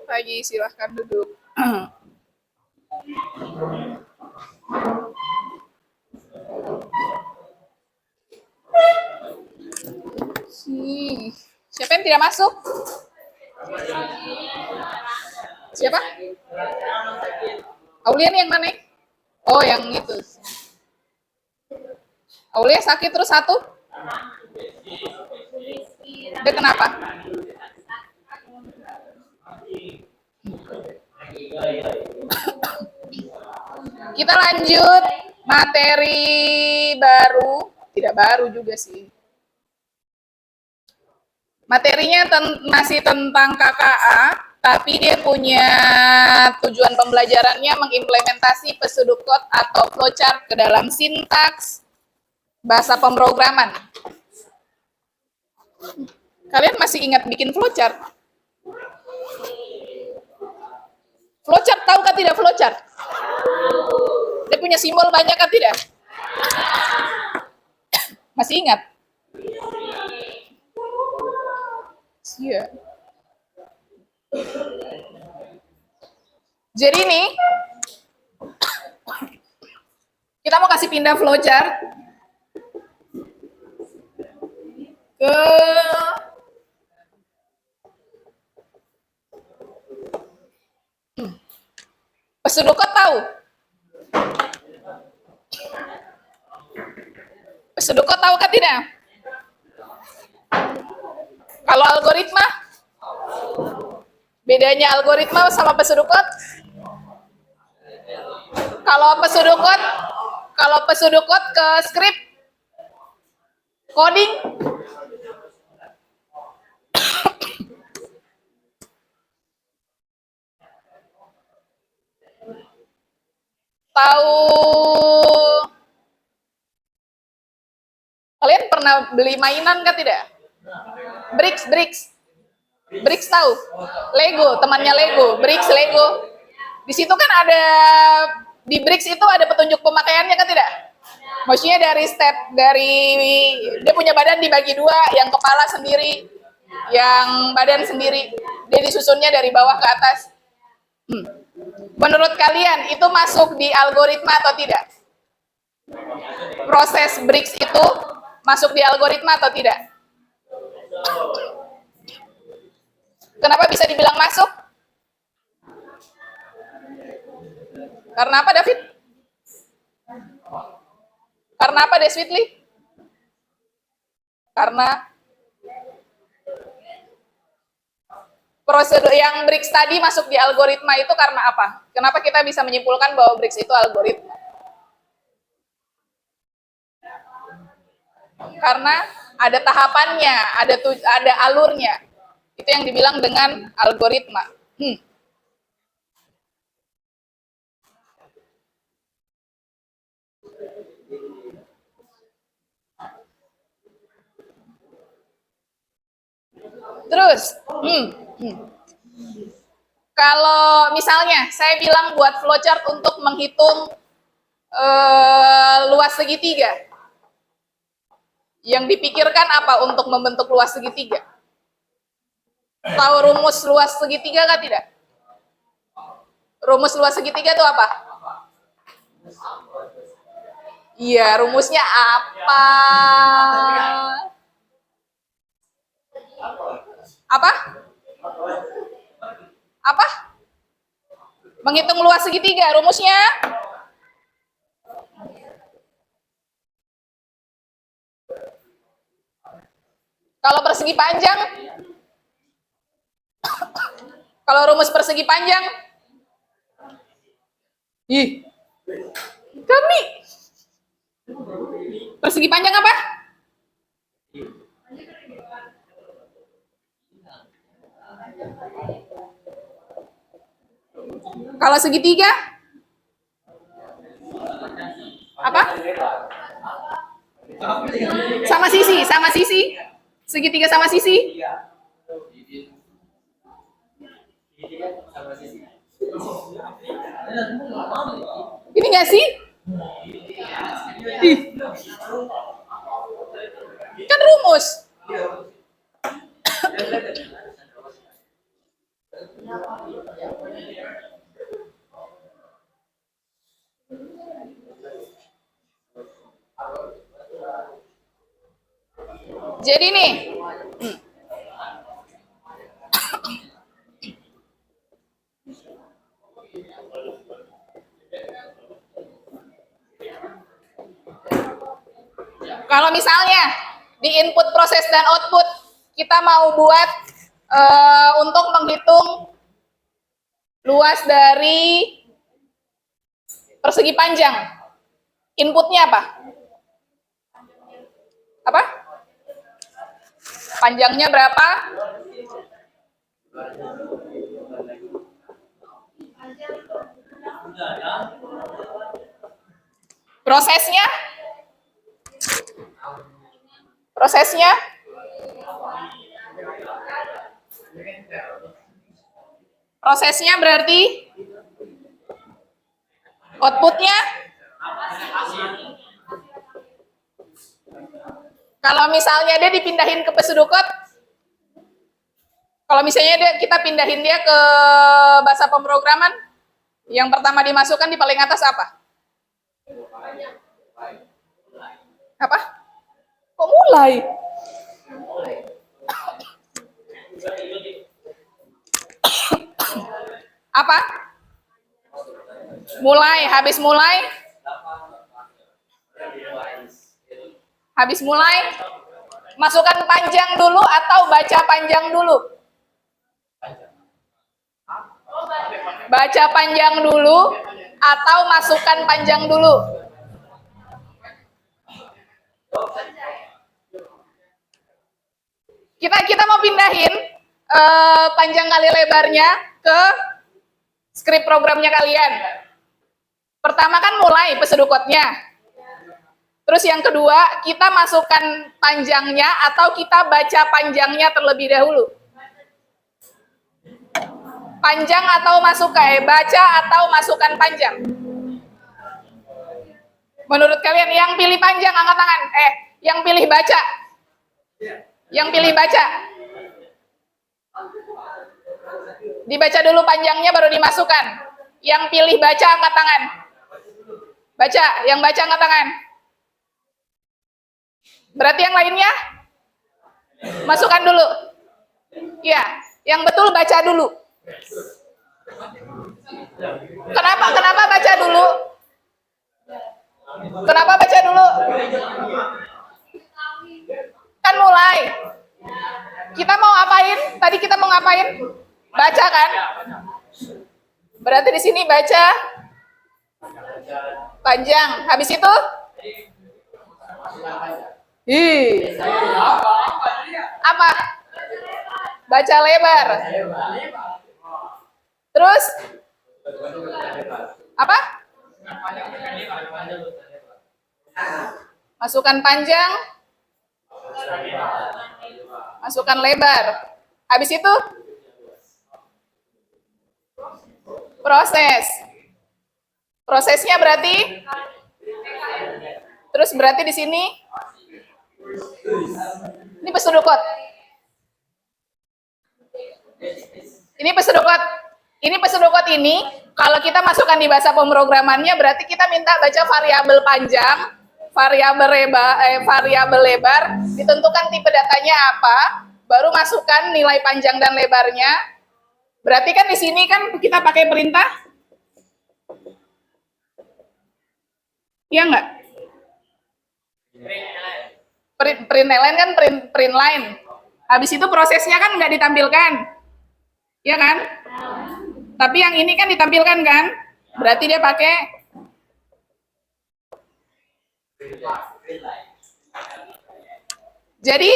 Pagi, silahkan duduk. Siapa yang tidak masuk? Siapa? Aulia yang mana? Oh, yang itu. Aulia sakit terus satu? Dia kenapa? Kita lanjut materi baru. Tidak baru juga sih. Materinya masih tentang KKA, tapi dia punya tujuan pembelajarannya mengimplementasi pseudocode atau flowchart ke dalam sintaks bahasa pemrograman. Kalian masih ingat bikin flowchart? Flowchart tahu kan tidak flowchart? Dia punya simbol banyak kan tidak? Masih ingat? Iya. Jadi nih, kita mau kasih pindah flowchart ke pseudocode tahu? Pseudocode tahu kan tidak? Kalau algoritma? Bedanya algoritma sama pseudocode? Kalau pseudocode ke script coding, tahu? Kalian pernah beli mainan kan tidak? Bricks tahu? Lego, temannya Lego, Bricks Lego. Di situ kan ada, di Bricks itu ada petunjuk pemakaiannya kan tidak? Maksudnya dari dia punya badan dibagi dua, yang kepala sendiri, yang badan sendiri. Dia disusunnya dari bawah ke atas. Menurut kalian itu masuk di algoritma atau tidak? Proses Bricks itu masuk di algoritma atau tidak? Kenapa bisa dibilang masuk? Karena apa, David? Karena apa, Deswitli? Karena prosedur yang Bricks tadi masuk di algoritma itu karena apa? Kenapa kita bisa menyimpulkan bahwa Bricks itu algoritma? Karena ada tahapannya, ada alurnya. Itu yang dibilang dengan algoritma. Terus, kalau misalnya saya bilang buat flowchart untuk menghitung luas segitiga, yang dipikirkan apa untuk membentuk luas segitiga? Tahu rumus luas segitiga kan tidak? Rumus luas segitiga itu apa? Iya, rumusnya apa? Apa? Apa? Menghitung luas segitiga, rumusnya? Kalau persegi panjang? Kalau rumus persegi panjang? Ih, kami. Persegi panjang apa? Kalau segitiga? Apa? Sama sisi. Segitiga sama sisi. Ini nggak sih? Ih, kan rumus. Jadi nih, kalau misalnya di input, proses, dan output kita mau buat untuk menghitung luas dari persegi panjang, inputnya apa? Apa? Panjangnya berapa? Prosesnya? Prosesnya? Prosesnya berarti outputnya? Kalau misalnya dia dipindahin ke pesudukot, kalau misalnya kita pindahin dia ke bahasa pemrograman, yang pertama dimasukkan di paling atas apa? Apa? Kok mulai? Apa? Mulai, habis mulai? Habis mulai, masukkan panjang dulu atau baca panjang dulu? Baca panjang dulu atau masukkan panjang dulu? Kita mau pindahin panjang kali lebarnya ke script programnya kalian. Pertama kan mulai pesudukotnya. Terus yang kedua, kita masukkan panjangnya atau kita baca panjangnya terlebih dahulu? Panjang atau baca atau masukkan panjang? Menurut kalian yang pilih panjang angkat tangan. Yang pilih baca? Yang pilih baca? Dibaca dulu panjangnya baru dimasukkan. Yang pilih baca angkat tangan. Baca, yang baca angkat tangan. Berarti yang lainnya masukkan dulu. Ya, yang betul baca dulu. Kenapa baca dulu? Kenapa baca dulu? Kan mulai. Kita mau ngapain? Tadi kita mau ngapain? Baca kan? Berarti di sini baca panjang. Habis itu? Apa? Baca lebar. Terus? Apa? Masukkan panjang. Masukkan lebar. Habis itu? Proses. Prosesnya berarti? Terus berarti di sini? Ini pesudukot. Ini pesudukot. Ini pesudukot ini, kalau kita masukkan di bahasa pemrogramannya, berarti kita minta baca variabel panjang, variabel lebar, ditentukan tipe datanya apa, baru masukkan nilai panjang dan lebarnya. Berarti kan di sini kan kita pakai perintah, ya enggak? Print line kan print line. Habis itu prosesnya kan nggak ditampilkan, ya kan? Tapi yang ini kan ditampilkan kan? Berarti dia pakai jadi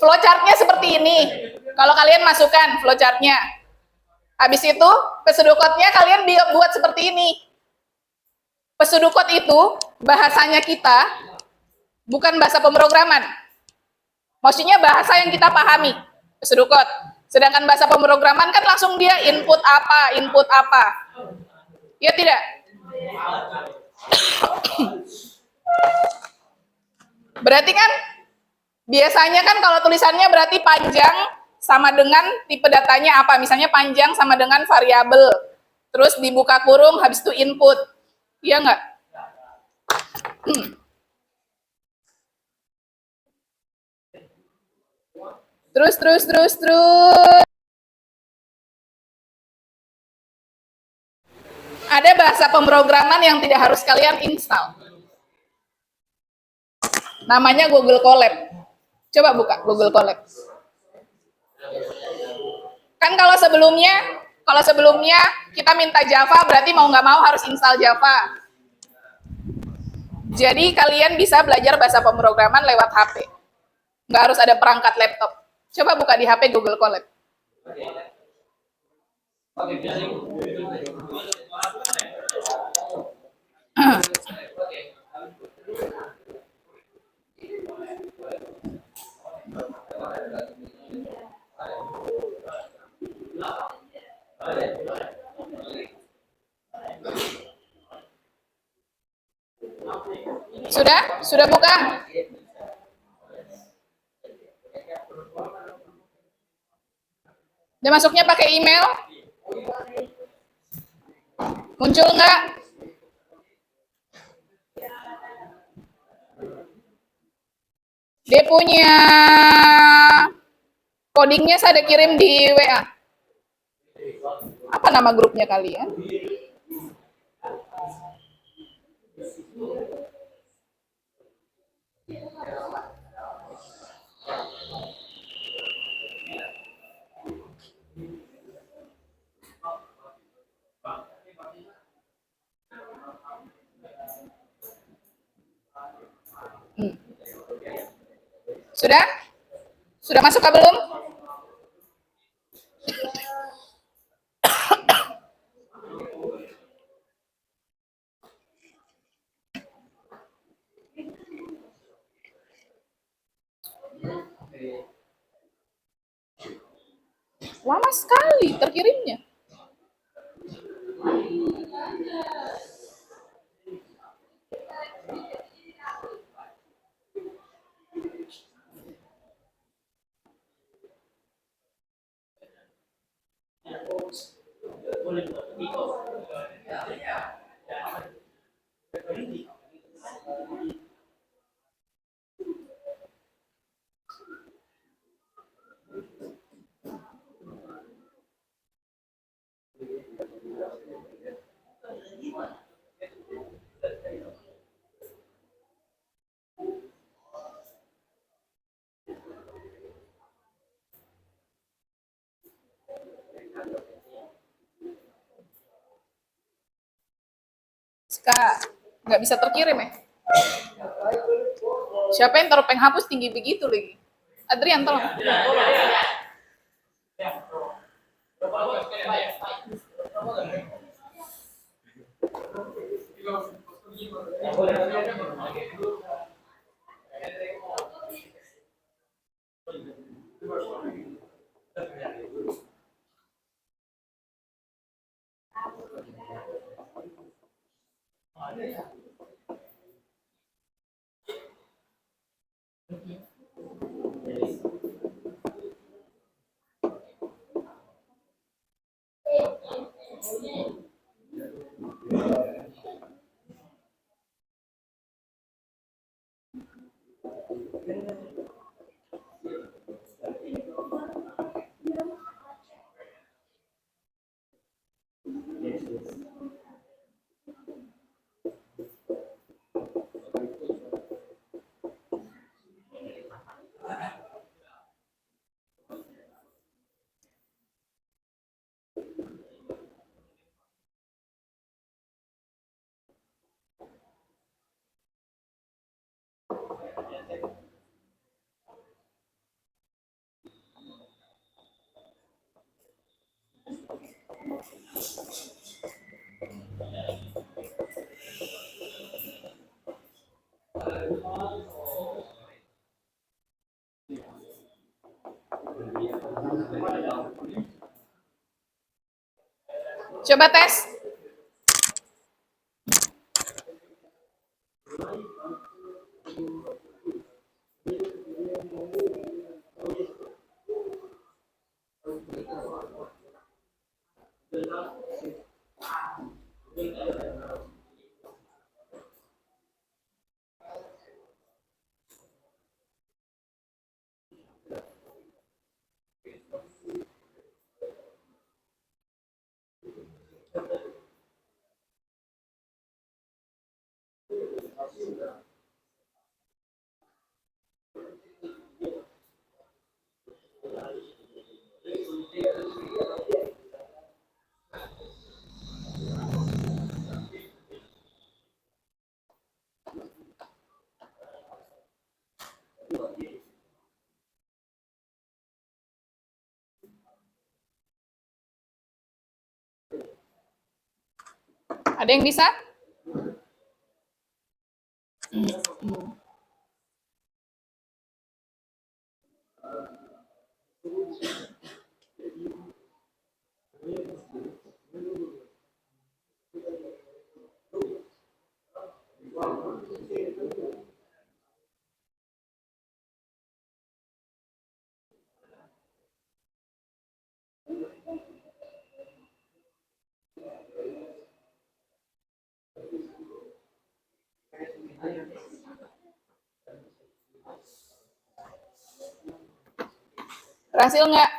flowchartnya seperti ini. Kalau kalian masukkan flowchartnya, habis itu pesudukotnya kalian buat seperti ini. Pesudukot itu bahasanya kita, bukan bahasa pemrograman. Maksudnya bahasa yang kita pahami. Pesudukot. Sedangkan bahasa pemrograman kan langsung dia input apa. Ya tidak? Berarti kan biasanya kan kalau tulisannya berarti panjang sama dengan tipe datanya apa. Misalnya panjang sama dengan variabel. Terus dibuka kurung habis itu input. Iya nggak? Terus. Ada bahasa pemrograman yang tidak harus kalian install. Namanya Google Colab. Coba buka Google Colab. Kan kalau sebelumnya kita minta Java, berarti mau nggak mau harus install Java. Jadi kalian bisa belajar bahasa pemrograman lewat HP. Nggak harus ada perangkat laptop. Coba buka di HP Google Colab. Sudah? Sudah buka? Dia masuknya pakai email? Muncul nggak? Dia punya codingnya saya ada kirim di WA. Apa nama grupnya kalian? Sudah? Sudah masuk kah belum? Lama sekali terkirimnya. Kak, nggak bisa terkirim ya? Siapa yang taruh penghapus tinggi begitu lagi? Adrian, tolong. Coba tes. Ada yang bisa? Berhasil nggak?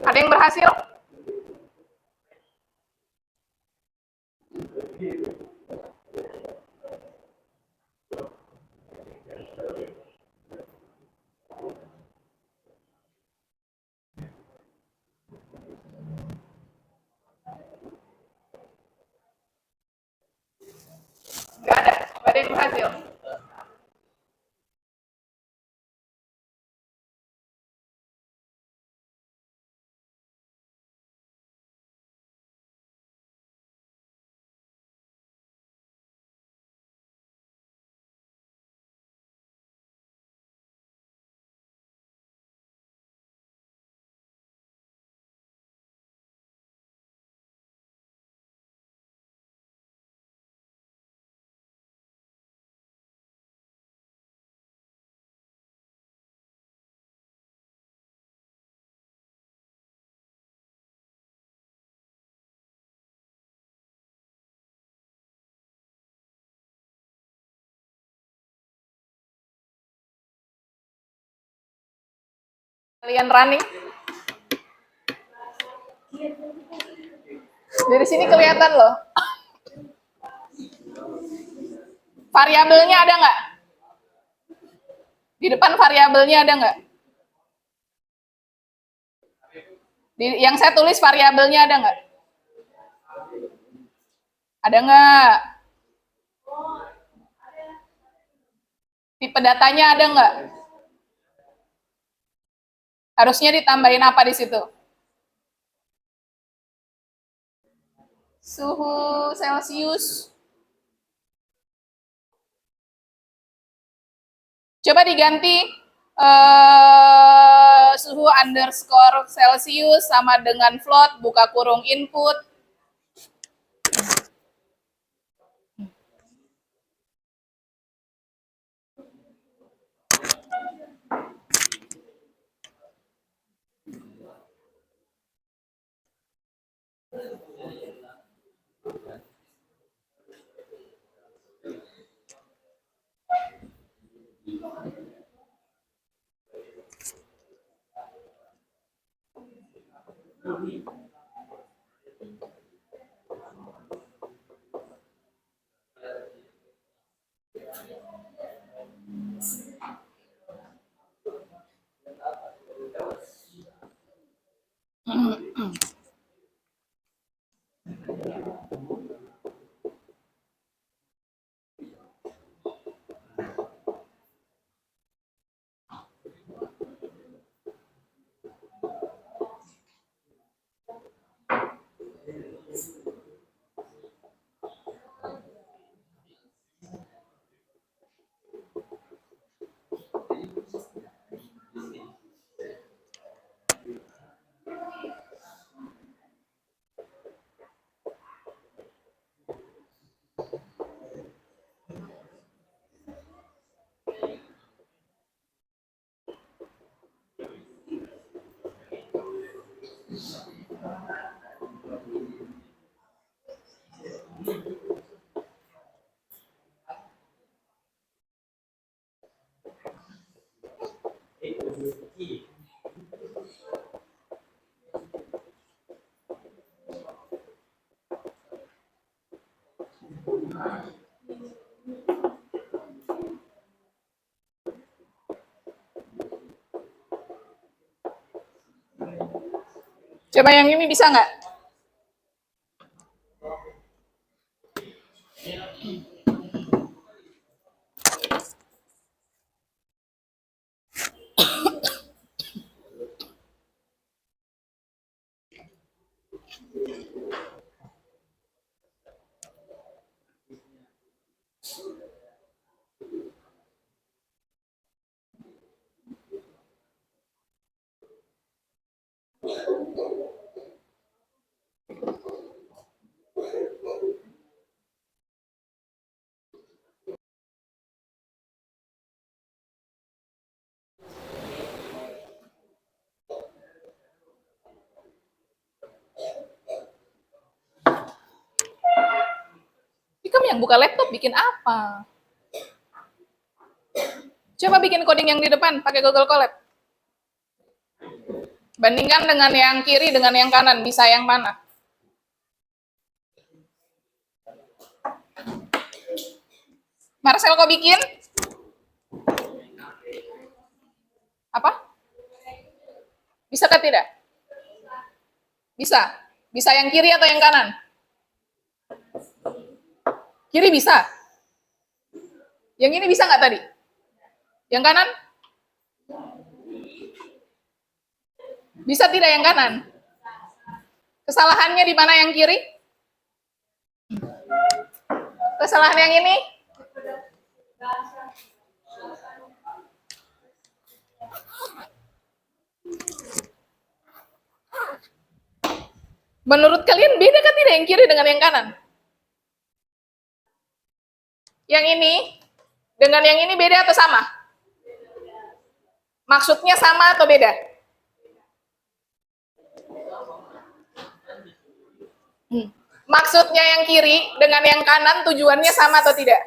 Ada yang berhasil? Nggak ada. Nggak ada yang berhasil. Kalian running? Dari sini kelihatan loh. Variabelnya ada nggak? Di depan variabelnya ada nggak? Yang saya tulis variabelnya ada nggak? Ada nggak? Tipe datanya ada nggak? Harusnya ditambahin apa di situ? Suhu Celcius. Coba diganti suhu underscore Celcius sama dengan float, buka kurung input. Coba yang ini bisa nggak? Ini kamu yang buka laptop bikin apa? Coba bikin coding yang di depan pakai Google Colab. Bandingkan dengan yang kiri dengan yang kanan, bisa yang mana? Marcel kok bikin? Apa? Bisa ke tidak? Bisa. Bisa yang kiri atau yang kanan? Kiri bisa. Yang ini bisa nggak tadi? Yang kanan? Bisa tidak yang kanan? Kesalahannya di mana yang kiri? Kesalahan yang ini? Menurut kalian beda kan tidak yang kiri dengan yang kanan? Yang ini dengan yang ini beda atau sama? Maksudnya sama atau beda? Maksudnya yang kiri dengan yang kanan tujuannya sama atau tidak?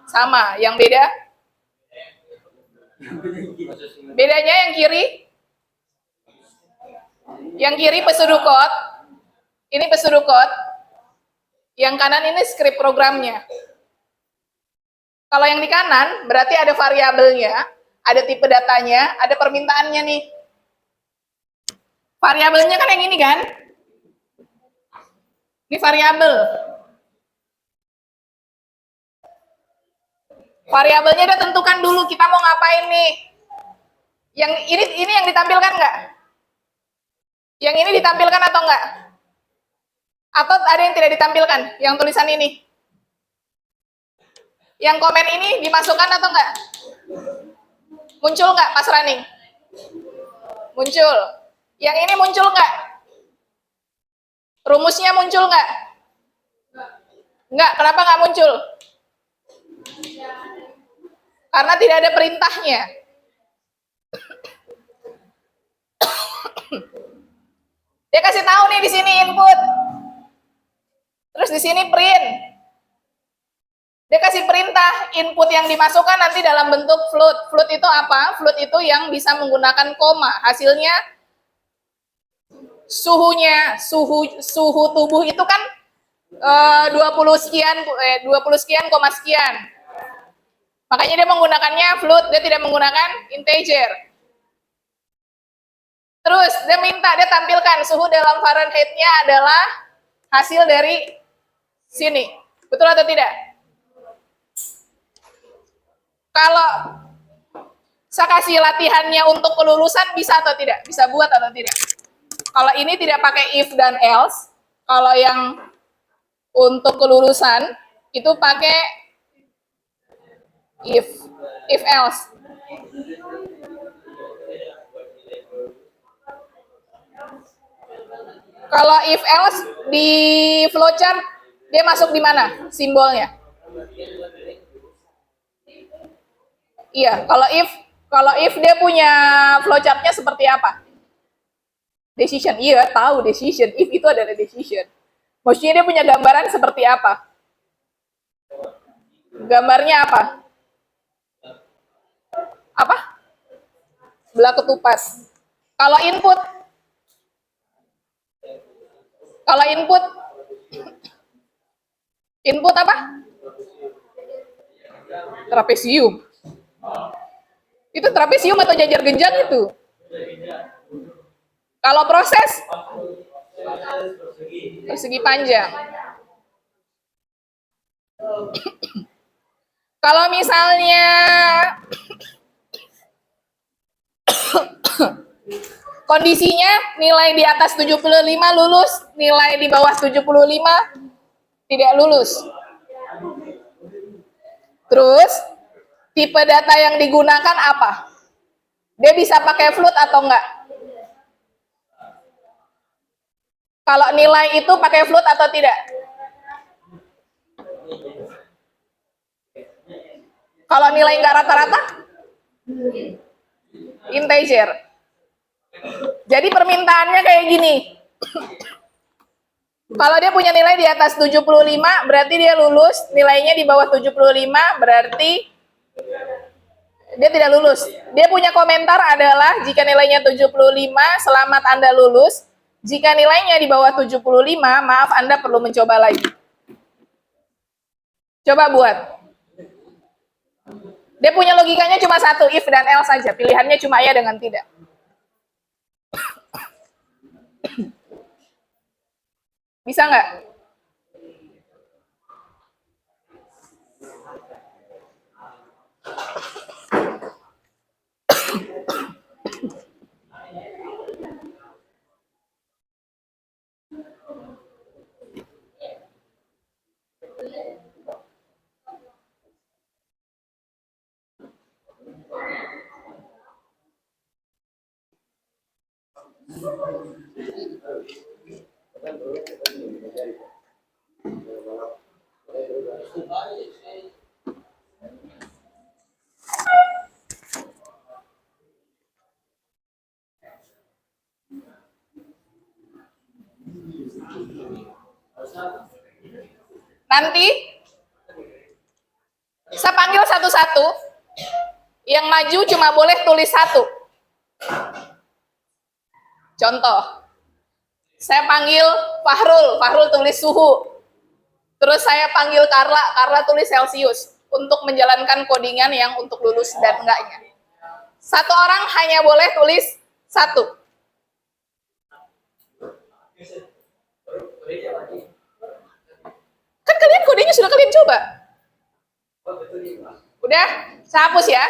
Sama. Yang beda? Bedanya yang kiri? Yang kiri pesuruh code. Ini pesuruh code. Yang kanan ini script programnya. Kalau yang di kanan berarti ada variabelnya, ada tipe datanya, ada permintaannya nih. Variabelnya kan yang ini kan? Ini variabel. Variabelnya udah tentukan dulu kita mau ngapain nih. Yang ini yang ditampilkan nggak? Yang ini ditampilkan atau enggak? Atau ada yang tidak ditampilkan? Yang tulisan ini? Yang komen ini dimasukkan atau enggak? Muncul nggak pas running? Muncul. Yang ini muncul nggak? Rumusnya muncul nggak? Nggak. Kenapa nggak muncul? Karena tidak ada perintahnya. Dia kasih tahu nih di sini input. Terus di sini print. Dia kasih perintah, input yang dimasukkan nanti dalam bentuk float. Float itu apa? Float itu yang bisa menggunakan koma. Hasilnya suhunya, suhu tubuh itu kan 20 sekian, koma sekian. Makanya dia menggunakannya float, dia tidak menggunakan integer. Terus dia tampilkan suhu dalam Fahrenheit-nya adalah hasil dari sini. Betul atau tidak? Kalau saya kasih latihannya untuk kelulusan bisa atau tidak? Bisa buat atau tidak? Kalau ini tidak pakai if dan else, kalau yang untuk kelulusan itu pakai if else. Kalau if else di flowchart dia masuk di mana simbolnya? Iya, kalau if dia punya flowchartnya seperti apa? Decision. Iya, tahu decision. If itu adalah decision. Maksudnya dia punya gambaran seperti apa? Gambarnya apa? Apa? Belah ketupat. Kalau input, kalau input apa? Trapesium. Itu trapesium atau jajar genjang itu? Kalau proses persegi panjang. Kalau misalnya kondisinya nilai di atas 75 lulus, nilai di bawah 75 tidak lulus. Terus tipe data yang digunakan apa? Dia bisa pakai float atau enggak? Kalau nilai itu pakai float atau tidak? Kalau nilai enggak rata-rata? Integer. Jadi permintaannya kayak gini. Kalau dia punya nilai di atas 75, berarti dia lulus. Nilainya di bawah 75, berarti dia tidak lulus. Dia punya komentar adalah, jika nilainya 75, selamat Anda lulus. Jika nilainya di bawah 75, maaf Anda perlu mencoba lagi. Coba buat. Dia punya logikanya cuma satu, if dan else saja. Pilihannya cuma ya dengan tidak. Bisa nggak? Nanti saya panggil satu-satu. Yang maju cuma boleh tulis satu. Contoh, saya panggil Fahrul, Fahrul tulis suhu. Terus saya panggil Carla, Carla tulis Celsius. Untuk menjalankan codingan yang untuk lulus dan enggaknya. Satu orang hanya boleh tulis satu. Kan kalian kodenya sudah kalian coba. Udah, saya hapus ya.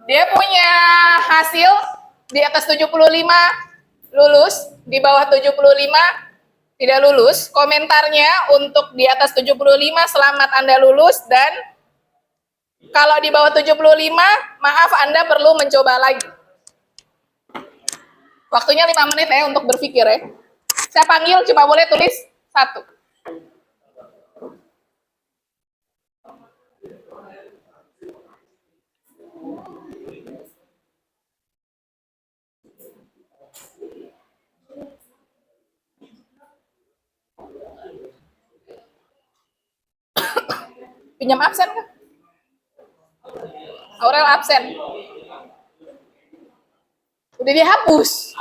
Dia punya hasil di atas 75 lulus, di bawah 75 tidak lulus. Komentarnya untuk di atas 75 selamat Anda lulus, dan kalau di bawah 75 maaf Anda perlu mencoba lagi. Waktunya 5 menit ya untuk berpikir ya. Saya panggil cuma boleh tulis satu. Pinjam absen kan? Aurel absen. Udah dihapus.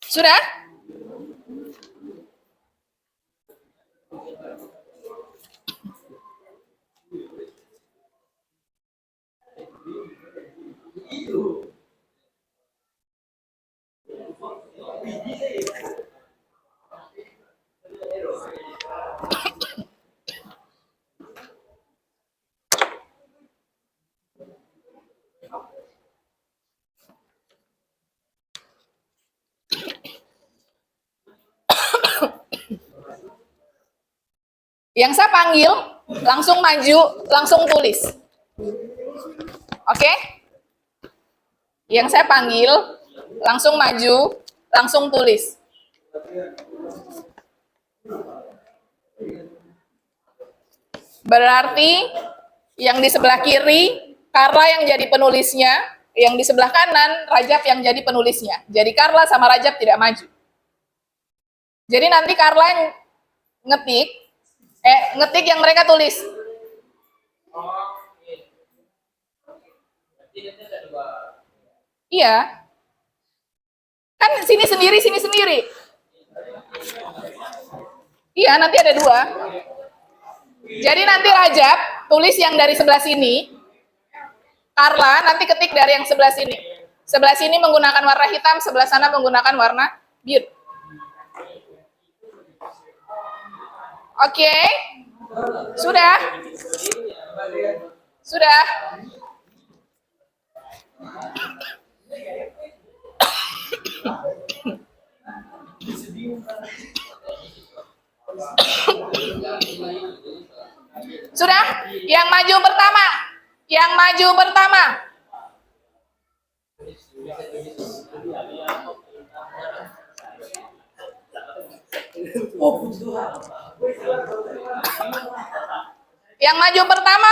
Sudah? Yang saya panggil, langsung maju, langsung tulis. Oke? Yang saya panggil, langsung maju, langsung tulis. Berarti yang di sebelah kiri Carla yang jadi penulisnya, yang di sebelah kanan Rajab yang jadi penulisnya. Jadi Carla sama Rajab tidak maju. Jadi nanti Carla yang ngetik yang mereka tulis. Iya. Kan sini sendiri, sini sendiri. Iya, nanti ada dua. Jadi nanti Rajab tulis yang dari sebelah sini. Carla nanti ketik dari yang sebelah sini. Sebelah sini menggunakan warna hitam, sebelah sana menggunakan warna biru. Oke? Sudah? Sudah? Sudah? Yang maju pertama. Yang maju pertama. Yang maju pertama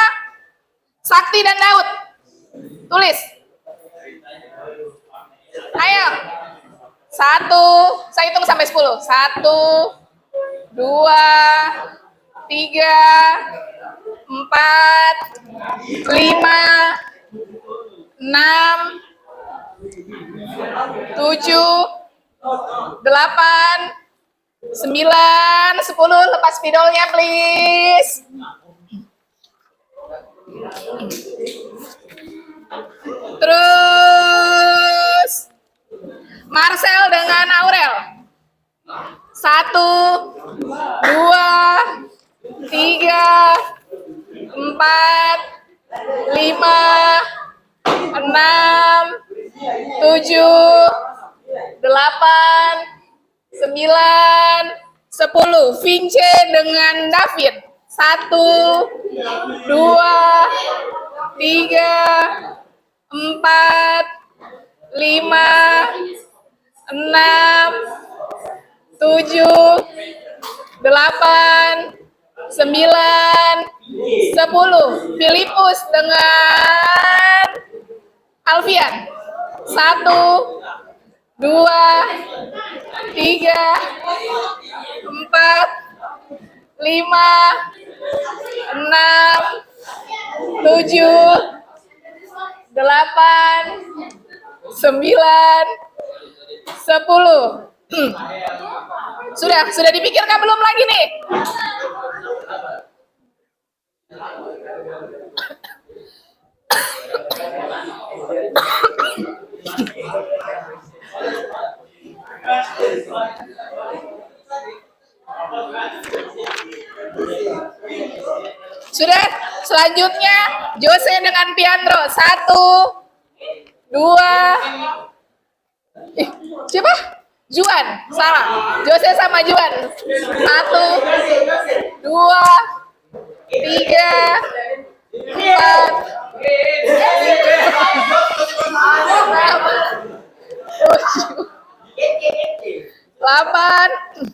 Sakti dan Daud. Tulis. Ayo. 1, saya hitung sampai 10. 1, 2, 3, 4, 5, 6, 7, 8, 9, 10. Lepas spidolnya please. Terus Marcel dengan Aurel. 1, 2, 3, 4, 5, 6, 7, 8, 9, 10. Vince dengan David. 1, 2, 3, 4, 5, 6, 7, 8, 9, 10. Filipus dengan Alfian. 1, 2, 3, 4, 5, 6, 7, 8, 9, 10. Sudah dipikirkan belum lagi nih? Sudah, selanjutnya Jose dengan Piandro. 1, 2, siapa? Juan, salah. Jose sama Juan. 1, 2, 3, 4, 8,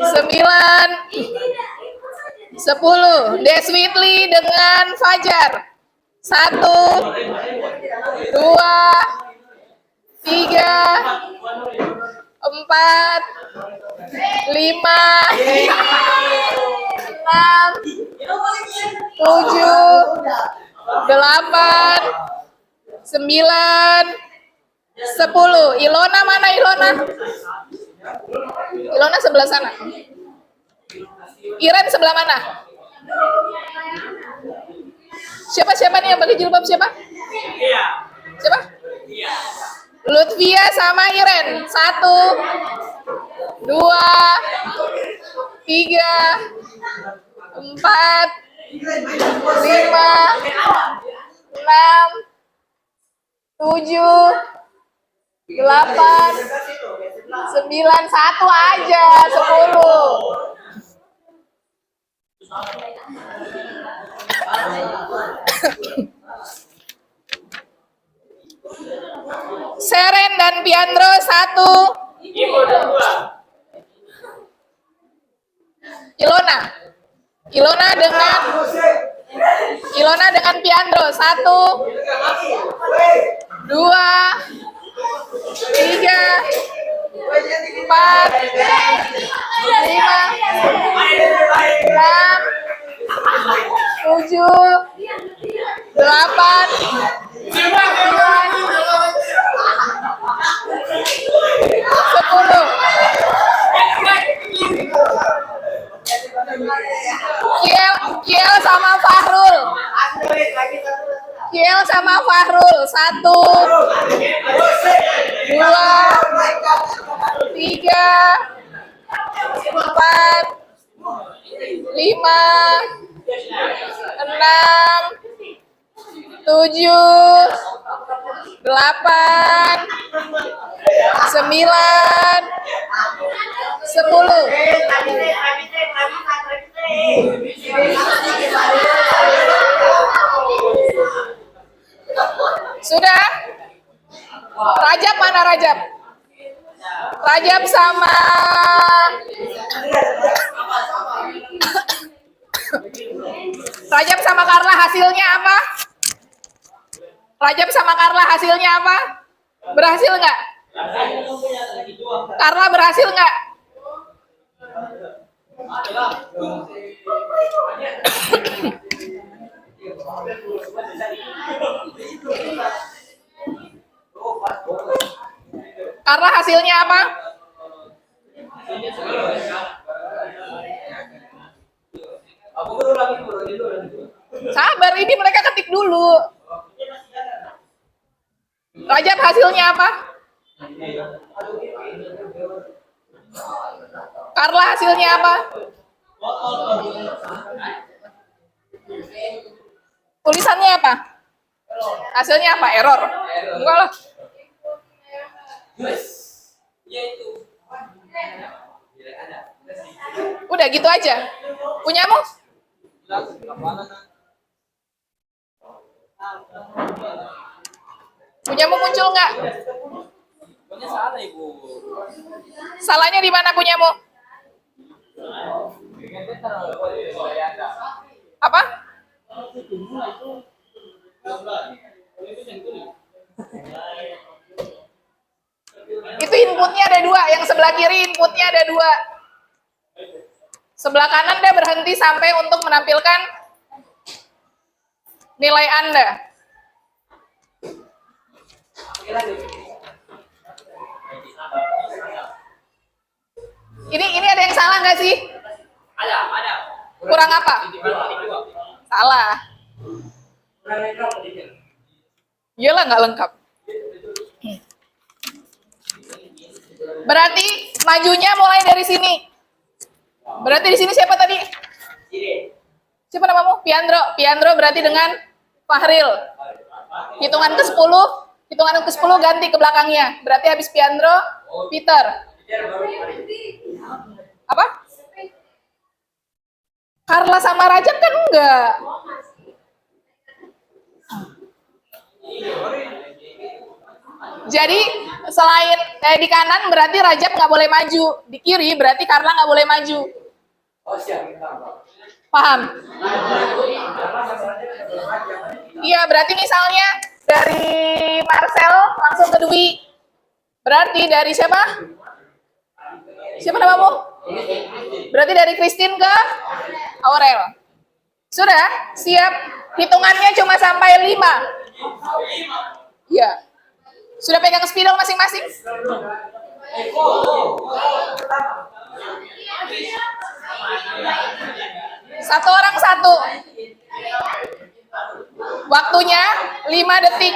9, 10. Deswitli dengan Fajar. 1, 2, 3, 4, 5, 6, 7, 8, 9, 10. Ilona mana Ilona? Ilona sebelah sana. Iren sebelah mana? Siapa nih yang pakai jilbab siapa? Siapa? Lutfia sama Iren. 1, 2, 3, 4, 5, 6, 7, 8, 9, 1 aja, 10. Seren dan Piandro. 1. Ilona. Ilona dengan Piandro. 1, 2, 3, 4, 5, 6, 7, 8, 9, 10. Kiel sama Fahrul. Kiel sama Fahrul. 1, 2, 3, 4, 5, 6, 7, 8, 9, 10. Sudah? Rajab mana Rajab? Rajab sama Rajab sama Carla hasilnya apa? Rajab sama Carla hasilnya apa? Berhasil nggak? Carla berhasil nggak? Carla hasilnya apa? Sabar, ini mereka ketik dulu. Rajab hasilnya apa? Carla hasilnya apa? Tulisannya apa? Hasilnya apa? Error? Enggak lah. Udah gitu aja. Punyamu? Punyamu muncul nggak? Salahnya di mana punyamu? Apa? Itu inputnya ada 2. Yang sebelah kiri inputnya ada 2. Sebelah kanan dia berhenti sampai untuk menampilkan nilai Anda. Ini ada yang salah nggak sih? Ada. Kurang apa? Salah. Iyalah nggak lengkap. Berarti majunya mulai dari sini. Berarti di sini siapa tadi? Siapa namamu? Piandro. Piandro berarti dengan Fahril. Hitungan ke-10 ganti ke belakangnya. Berarti habis Piandro, Peter. Apa? Carla sama Rajab kan enggak. Jadi selain di kanan berarti Rajab nggak boleh maju, di kiri berarti Carla nggak boleh maju. Paham? Iya, berarti misalnya dari Marcel langsung ke Dwi. Berarti dari siapa? Siapa namamu? Berarti dari Christine ke Aurel. Sudah? Siap? Hitungannya cuma sampai 5. Iya. Sudah pegang spidol masing-masing? Satu orang satu. Waktunya 5 detik.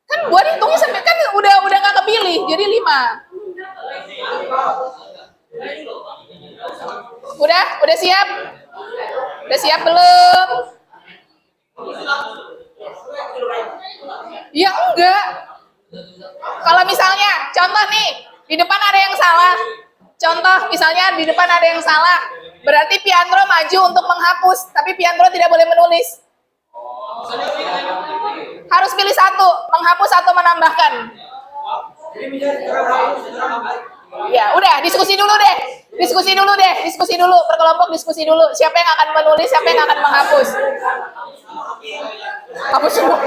Kan gua hitungnya sampai kan udah nggak kepilih, jadi 5. Udah siap? Udah siap belum? Ya enggak. Kalau misalnya, contoh nih, di depan ada yang salah. Contoh, misalnya di depan ada yang salah. Berarti Piandro maju untuk menghapus, tapi Piandro tidak boleh menulis. Harus pilih satu, menghapus atau menambahkan. Ya, udah, diskusi dulu deh. Diskusi dulu deh, diskusi dulu, per diskusi dulu. Siapa yang akan menulis, siapa yang akan menghapus? Hapus semua.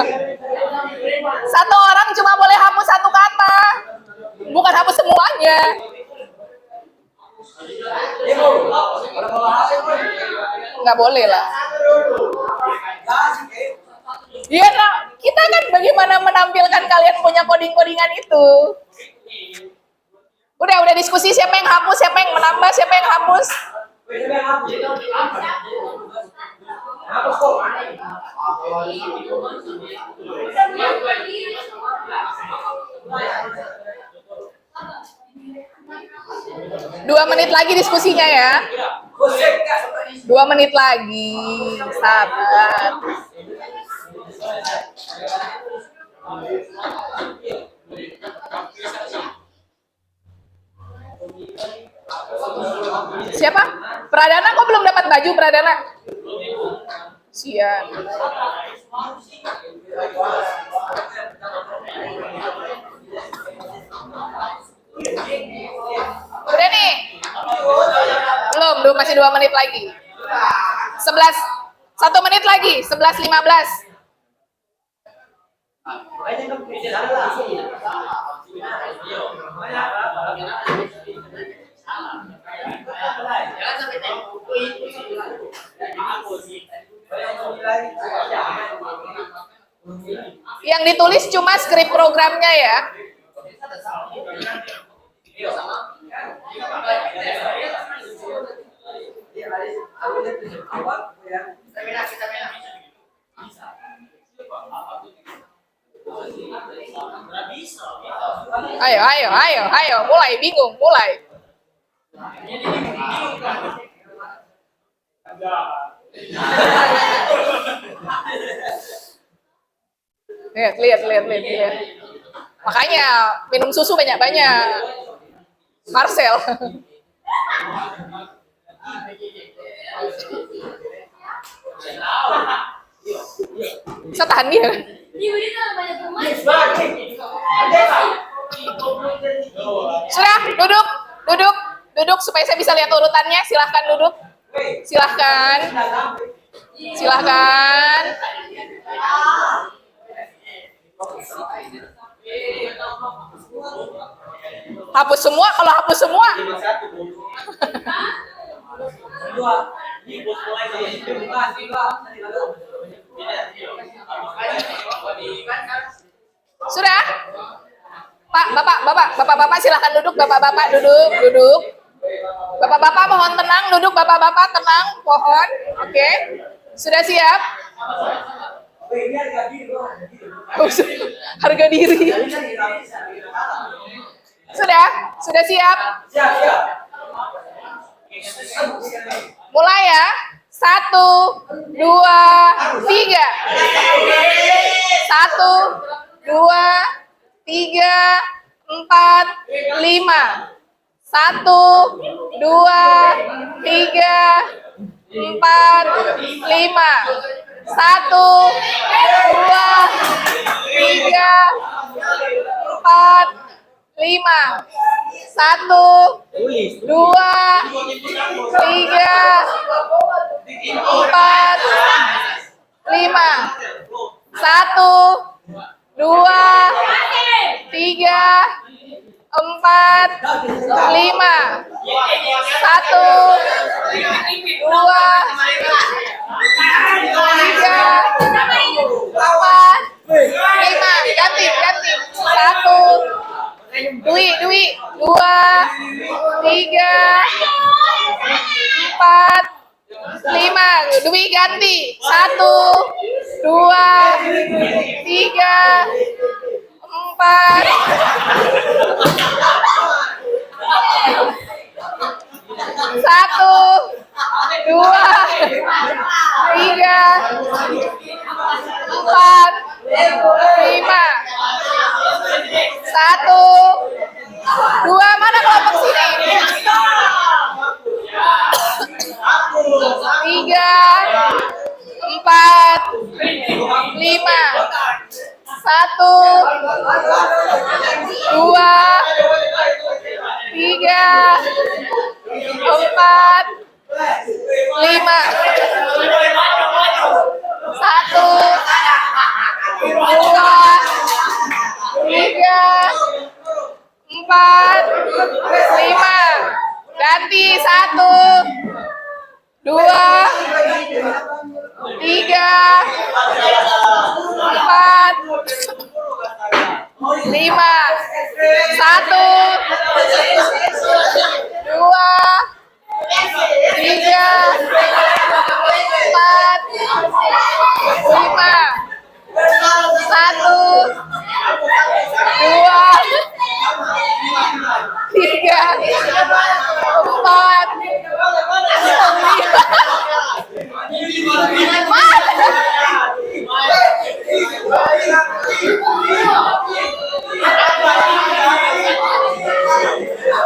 Satu orang cuma boleh hapus satu kata, bukan hapus semuanya. Nggak boleh lah. Iya, nah, kita kan bagaimana menampilkan kalian punya coding-codingan itu. Udah diskusi siapa yang hapus, siapa yang menambah, siapa yang hapus. Dua menit lagi diskusinya ya. 2 menit lagi, sabar. Siapa? Pradana kok belum dapat baju Pradana? Siap. Udah nih. Belum, masih 2 menit lagi. 1 menit lagi, 11.15. Yang ditulis cuma skrip programnya ya. Ayo, mulai bingung, mulai. Lihat. Makanya minum susu banyak-banyak. Marcel. Bisa tahan dia. Sudah, duduk supaya saya bisa lihat urutannya. Silahkan duduk. Silahkan. Hapus semua, kalau hapus semua. Sudah? Pak, Bapak silahkan duduk, Bapak duduk. Bapak mohon tenang, duduk Bapak tenang, pohon. Oke. Sudah siap? Harga diri. Sudah siap? Mulai ya. 1, 2, 3. 1, 2, 3, 4, 5. 1, 2, 3, 4, 5. 1, 2, 3, 4, 5. 1, 2, 3, 4, 5. 1, 2, 3, 4, 5. 1, 2, 3, 4, 5. Ganti. 1, Dwi. 2, 3, 4, 5. Dwi ganti. 1, 2, 3, 4. 1, 2, 3, 4, 5. 1, 2, mana kelompok sini? 3, 4, 5. 1, 2, 3, 4, 5, 1, 2, 3, 4, 5. Ganti 1, 2, 3, 4, 5, 1, 2, 3, 4, 5, 1, 2, 3, 4, 5.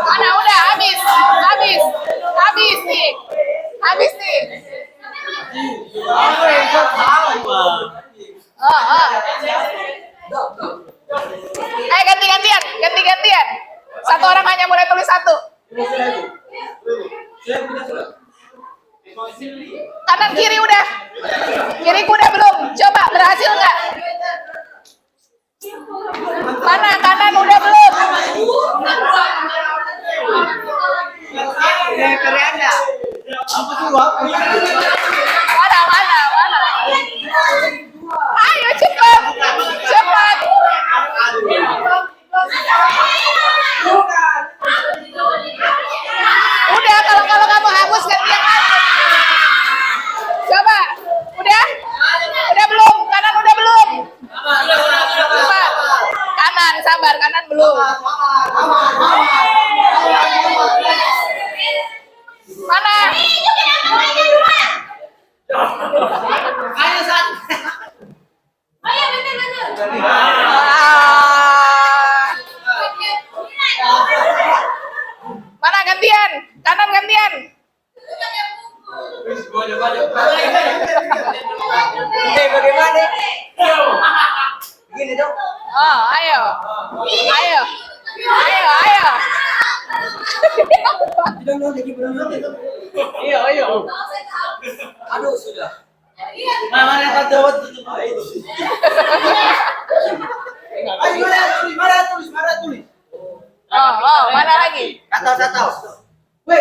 Mana udah habis, habis nih, habis nih. Ganti-gantian. Satu orang hanya boleh tulis satu. Kanan kiri udah. Kiriku udah belum. Coba berhasil nggak? Mana kanan udah belum? Mana? Ayo cepat. Udah kalau kamu hapus gantian lagi. Coba. Udah belum? Kanan udah belum? Coba. Kanan, sabar, kanan belum. Mana? Mana gantian? Kanan gantian. Bagaimana? Gini dong. Oh, ayo. Iya. Aduh, sudah. Mana yang jawab tutup itu. Ayo, mana tulis. Oh, mana lagi? Kata. Weh.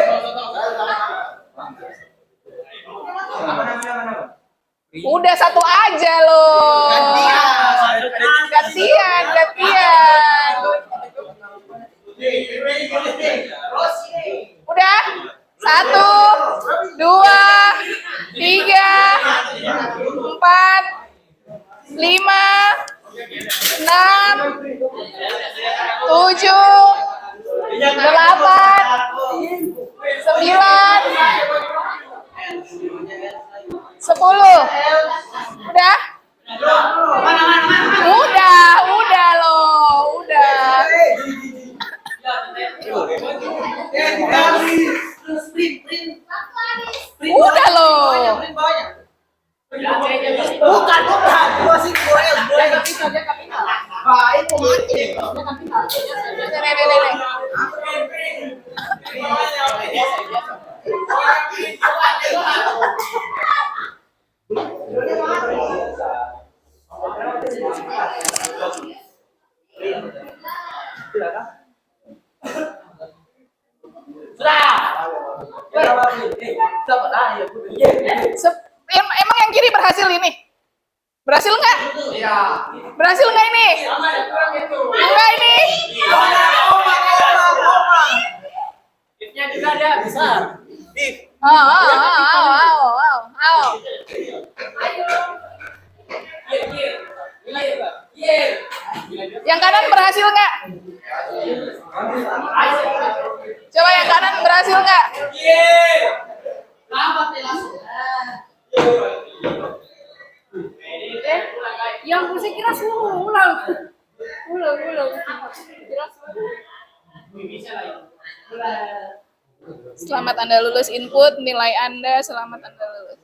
Udah satu aja loh. Gantian. Udah? 1, 2, 3, 4, 5, 6, 7, 8, 9, 10. Udah? Udah loh, udah. Udah loh. Bukan. Masih Korea. Baik, mati. Nih. Emang yang kiri berhasil ini? Berhasil nggak? Iya. Berhasil nggak ini? Enggak ini. Tipnya juga ada besar. Yang kanan berhasil nggak? Coba yang kanan berhasil nggak? Yang saya kira suruh ulang. Selamat Anda lulus input, nilai Anda selamat Anda lulus.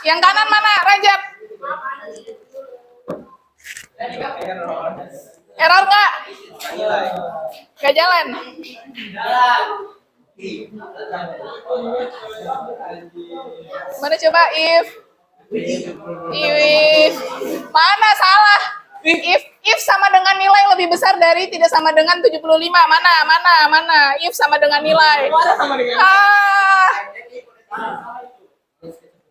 Yang kanan mana, Rajab? Error nggak? Nggak jalan. Mana coba if mana salah? If sama dengan nilai lebih besar dari tidak sama dengan 75. Mana? If sama dengan nilai. Ah.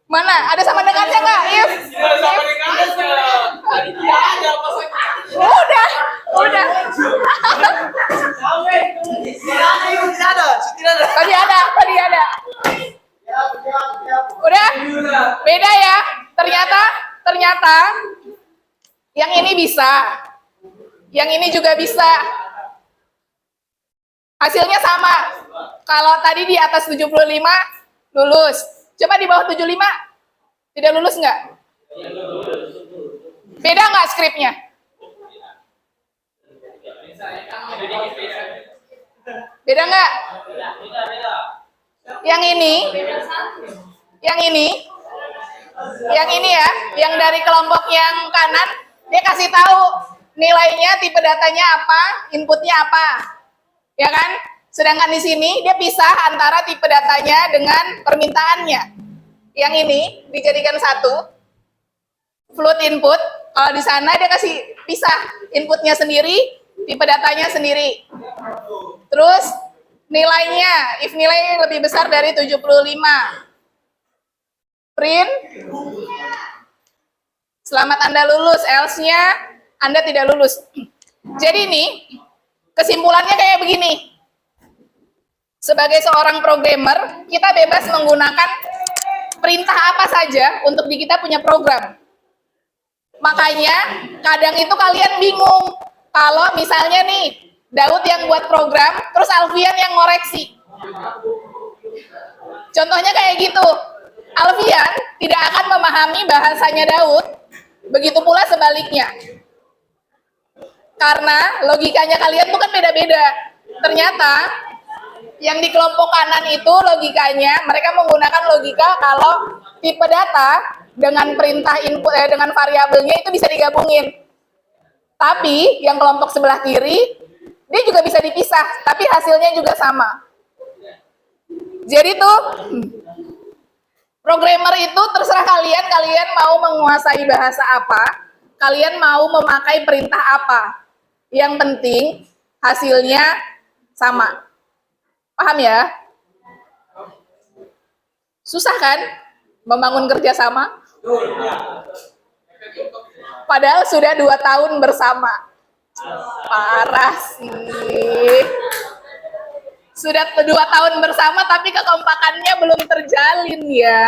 Mana? Ada sama dengannya nggak? If. Udah. Tadi ada. Udah? Beda ya? Ternyata yang ini bisa. Yang ini juga bisa. Hasilnya sama. Kalau tadi di atas 75 lulus. Coba di bawah 75 tidak lulus nggak? Beda nggak skripnya? Beda nggak? Yang ini ya, yang dari kelompok yang kanan, dia kasih tahu nilainya, tipe datanya apa, inputnya apa, ya kan? Sedangkan di sini dia pisah antara tipe datanya dengan permintaannya. Yang ini dijadikan satu, float input. Kalau di sana dia kasih pisah inputnya sendiri, tipe datanya sendiri. Terus nilainya, if nilai lebih besar dari 75. Print. Selamat Anda lulus, else-nya Anda tidak lulus. Jadi ini kesimpulannya kayak begini. Sebagai seorang programmer, kita bebas menggunakan perintah apa saja untuk di kita punya program. Makanya kadang itu kalian bingung kalau misalnya nih Daud yang buat program, terus Alfian yang ngoreksi. Contohnya kayak gitu. Alfian tidak akan memahami bahasanya Daud, begitu pula sebaliknya. Karena logikanya kalian tuh kan beda-beda. Ternyata yang di kelompok kanan itu logikanya, mereka menggunakan logika kalau tipe data dengan perintah input dengan variabelnya itu bisa digabungin. Tapi yang kelompok sebelah kiri, dia juga bisa dipisah, tapi hasilnya juga sama. Jadi tuh, programmer itu terserah kalian mau menguasai bahasa apa, kalian mau memakai perintah apa. Yang penting hasilnya sama. Paham ya? Susah kan membangun kerjasama? Padahal sudah 2 tahun bersama. Parah sih. Sudah 2 tahun bersama tapi kekompakannya belum terjalin ya.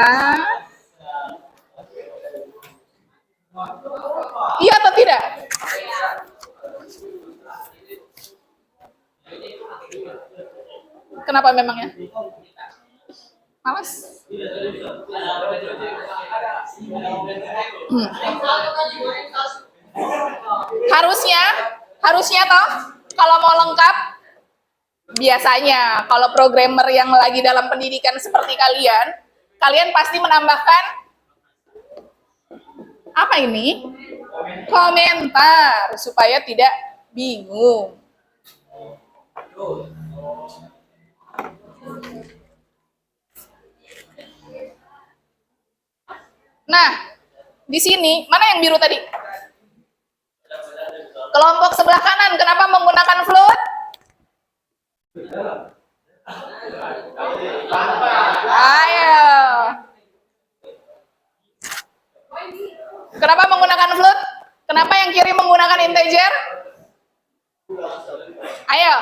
Iya atau tidak? Kenapa memangnya? Malas? Harusnya toh kalau mau lengkap, biasanya kalau programmer yang lagi dalam pendidikan seperti kalian pasti menambahkan apa ini? Komentar supaya tidak bingung. Nah, di sini mana yang biru tadi? Kelompok sebelah kanan, kenapa menggunakan float? Ayo. Kenapa menggunakan float? Kenapa yang kiri menggunakan integer? Ayo.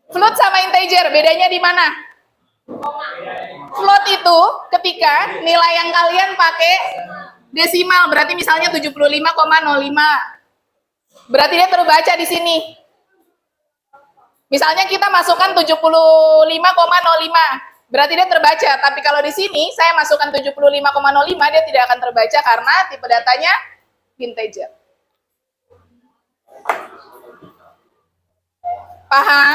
Float sama integer, bedanya di mana? Float itu ketika nilai yang kalian pakai desimal, berarti misalnya 75,05. Berarti dia terbaca di sini. Misalnya kita masukkan 75,05, berarti dia terbaca. Tapi kalau di sini saya masukkan 75,05, dia tidak akan terbaca karena tipe datanya integer. Paham?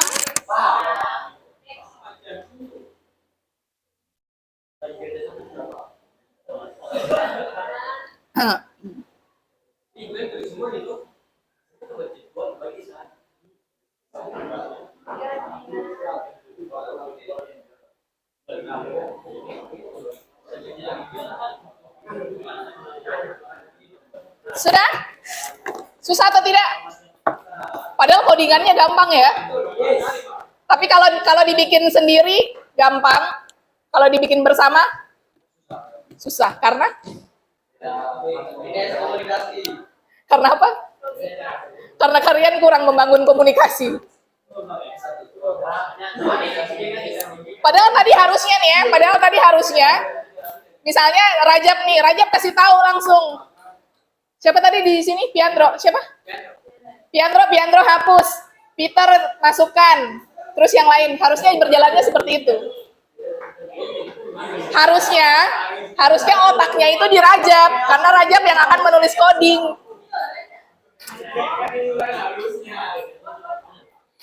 Sudah? Susah atau tidak? Padahal codingannya gampang ya. Tapi kalau dibikin sendiri gampang, kalau dibikin bersama susah. Karena apa? Karena kalian kurang membangun komunikasi. Padahal tadi harusnya, misalnya Rajab kasih tahu langsung. Siapa tadi di sini? Piandro. Siapa? Piandro hapus. Peter masukkan. Terus yang lain. Harusnya berjalannya seperti itu. Harusnya otaknya itu di Rajab. Karena Rajab yang akan menulis coding.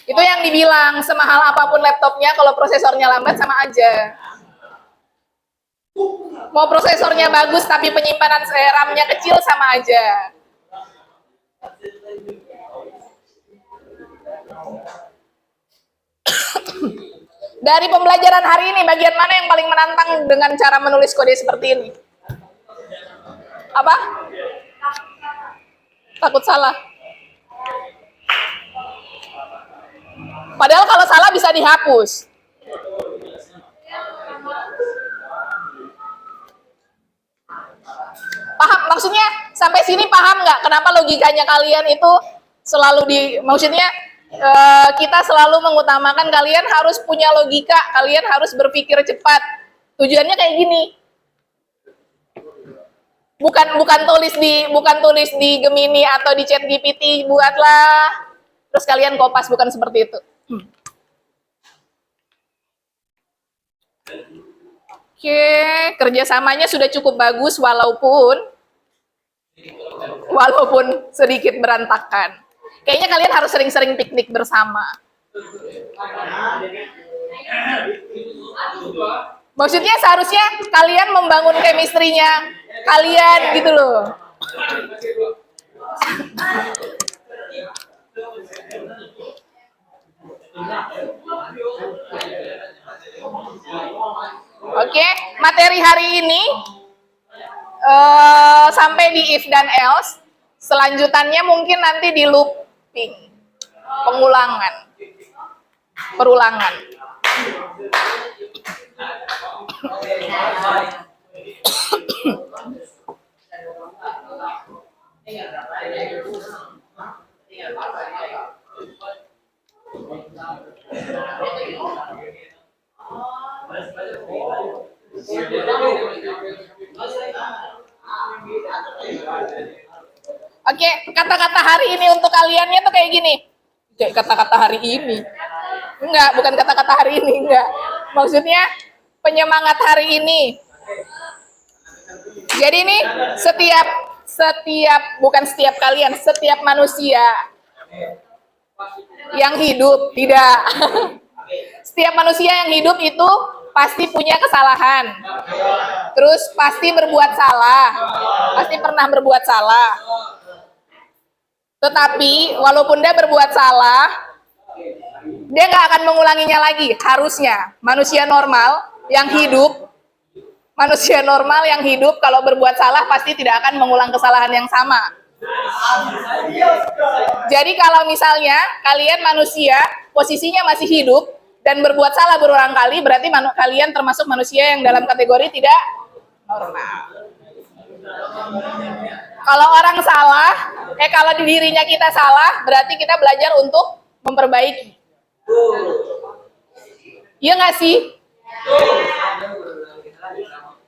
Itu yang dibilang, semahal apapun laptopnya, kalau prosesornya lambat sama aja. Mau prosesornya bagus tapi penyimpanan RAM-nya kecil sama aja. Dari pembelajaran hari ini, bagian mana yang paling menantang dengan cara menulis kode seperti ini? Apa? Takut salah. Padahal kalau salah bisa dihapus. Paham? Maksudnya sampai sini paham nggak? Kenapa logikanya kalian itu selalu maksudnya kita selalu mengutamakan kalian harus punya logika, kalian harus berpikir cepat. Tujuannya kayak gini. Bukan tulis di Gemini atau di ChatGPT buatlah terus kalian kopas, bukan seperti itu. Oke, kerjasamanya sudah cukup bagus walaupun sedikit berantakan. Kayaknya kalian harus sering-sering piknik bersama. Maksudnya seharusnya kalian membangun chemistry-nya kalian gitu loh. Oke, materi hari ini sampai di if dan else. Selanjutannya mungkin nanti di looping, perulangan. Oke, kata-kata hari ini untuk kaliannya tuh kayak gini. Kayak kata-kata hari ini. Enggak, bukan kata-kata hari ini, enggak. Maksudnya penyemangat hari ini. Jadi ini setiap kalian, setiap manusia yang hidup, tidak. Setiap manusia yang hidup itu pasti punya kesalahan. Terus pasti berbuat salah. Pasti pernah berbuat salah. Tetapi walaupun dia berbuat salah, dia nggak akan mengulanginya lagi. Harusnya manusia normal yang hidup kalau berbuat salah pasti tidak akan mengulang kesalahan yang sama. Jadi kalau misalnya kalian manusia posisinya masih hidup dan berbuat salah berulang kali, berarti kalian termasuk manusia yang dalam kategori tidak normal. Kalau orang salah, kalau di dirinya kita salah, berarti kita belajar untuk memperbaiki. Iya nggak sih?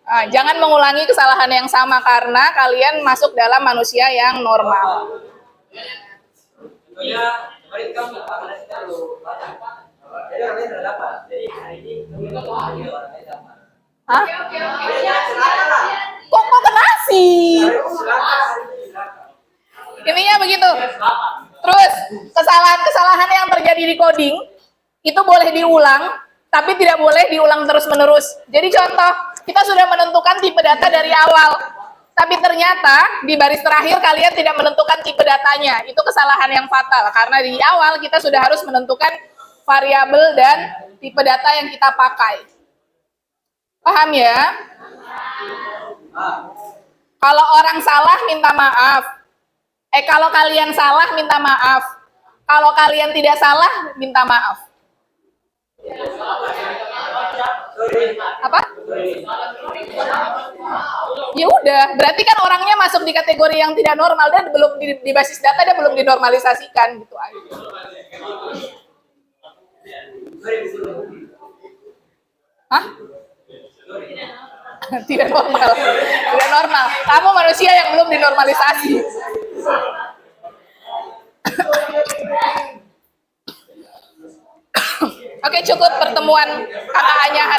Nah, jangan mengulangi kesalahan yang sama karena kalian masuk dalam manusia yang normal. Hah? Kok kena sih? Intinya begitu. Terus kesalahan-kesalahan yang terjadi di coding itu boleh diulang, tapi tidak boleh diulang terus-menerus. Jadi contoh, kita sudah menentukan tipe data dari awal, tapi ternyata di baris terakhir kalian tidak menentukan tipe datanya. Itu kesalahan yang fatal, karena di awal kita sudah harus menentukan variabel dan tipe data yang kita pakai. Paham ya? Kalau orang salah minta maaf. Kalau kalian salah minta maaf. Kalau kalian tidak salah minta maaf. Apa? Ya udah, berarti kan orangnya masuk di kategori yang tidak normal dan belum di basis data dia belum dinormalisasikan gitu aja. Hah? Tidak normal. Tidak normal. Kamu manusia yang belum dinormalisasi. Oke, cukup pertemuan KKA-nya hari